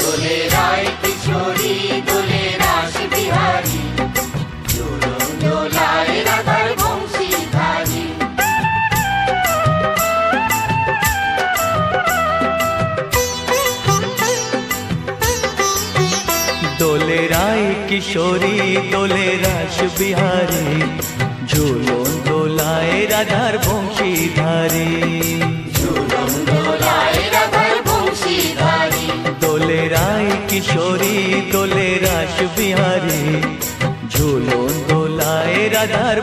দোলে রায় কিশোরী দোলে রাস বিহারী, ঝুলন দোলায় রাধার বংশীধারী। দোলে রায় কিশোরী দোলে রাস বিহারী, ঝুলন দোলায় রাধার বংশীধারী। ঝুলন দোলায় রাধার বংশীধারী। দোলে রায় কিশোরী দোলে রাস বিহারী, ঝুলন দোলায় রাধার